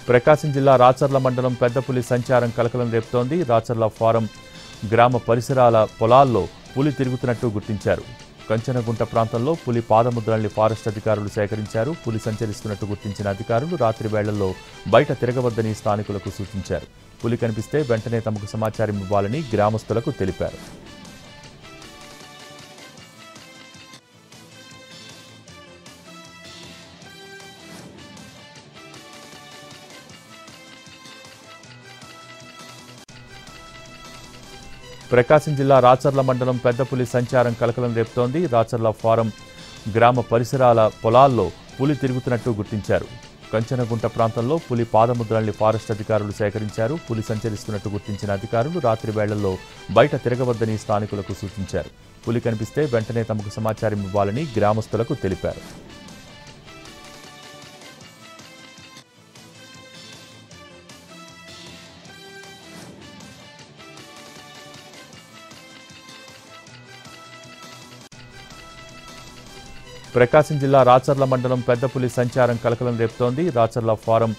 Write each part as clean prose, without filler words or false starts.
ప్రకాశం జిల్లా రాచర్ల మండలం పెద్దపులి సంచారం కలకలం రేపుతోంది. రాచర్ల ఫారం గ్రామ పరిసరాల పొలాల్లో పులి తిరుగుతున్నట్టు గుర్తించారు. కంచనగుంట ప్రాంతంలో పులి పాదముద్రల్ని ఫారెస్ట్ అధికారులు సేకరించారు. పులి సంచరిస్తున్నట్టు గుర్తించిన అధికారులు రాత్రి వేళల్లో బయట తిరగవద్దని స్థానికులకు సూచించారు. పులి కనిపిస్తే వెంటనే తమకు సమాచారం ఇవ్వాలని గ్రామస్తులకు తెలిపారు. ప్రకాశం జిల్లా రాచర్ల మండలం పెద్దపులి సంచారం కలకలం రేపుతోంది. రాచర్ల ఫారం గ్రామ పరిసరాల పొలాల్లో పులి తిరుగుతున్నట్టు గుర్తించారు. కంచనగుంట ప్రాంతంలో పులి పాదముద్రల్ని ఫారెస్ట్ అధికారులు సేకరించారు. పులి సంచరిస్తున్నట్టు గుర్తించిన అధికారులు రాత్రి వేళల్లో బయట తిరగవద్దని స్థానికులకు సూచించారు. పులి కనిపిస్తే వెంటనే తమకు సమాచారం ఇవ్వాలని గ్రామస్తులకు తెలిపారు. ప్రకాశం జిల్లా రాచర్ల మండలం పెద్దపులి సంచారం కలకలం రేపుతోంది. రాచర్ల ఫారం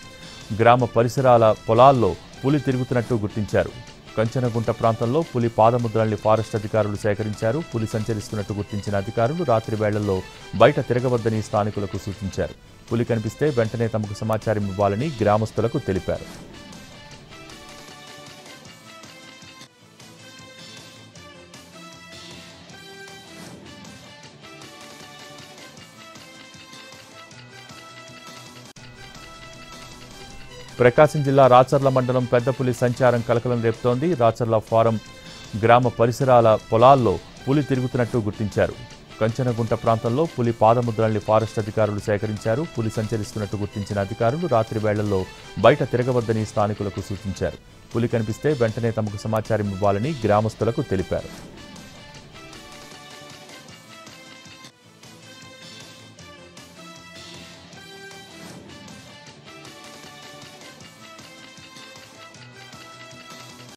గ్రామ పరిసరాల పొలాల్లో పులి తిరుగుతున్నట్టు గుర్తించారు. కంచనగుంట ప్రాంతంలో పులి పాదముద్రల్ని ఫారెస్ట్ అధికారులు సేకరించారు. పులి సంచరిస్తున్నట్టు గుర్తించిన అధికారులు రాత్రి వేళల్లో బయట తిరగవద్దని స్థానికులకు సూచించారు. పులి కనిపిస్తే వెంటనే తమకు సమాచారం ఇవ్వాలని గ్రామస్తులకు తెలిపారు. ప్రకాశం జిల్లా రాచర్ల మండలం పెద్దపులి సంచారం కలకలం రేపుతోంది. రాచర్ల ఫారం గ్రామ పరిసరాల పొలాల్లో పులి తిరుగుతున్నట్టు గుర్తించారు. కంచనగుంట ప్రాంతంలో పులి పాదముద్రల్ని ఫారెస్ట్ అధికారులు సేకరించారు. పులి సంచరిస్తున్నట్టు గుర్తించిన అధికారులు రాత్రి వేళల్లో బయట తిరగవద్దని స్థానికులకు సూచించారు. పులి కనిపిస్తే వెంటనే తమకు సమాచారం ఇవ్వాలని గ్రామస్తులకు తెలిపారు.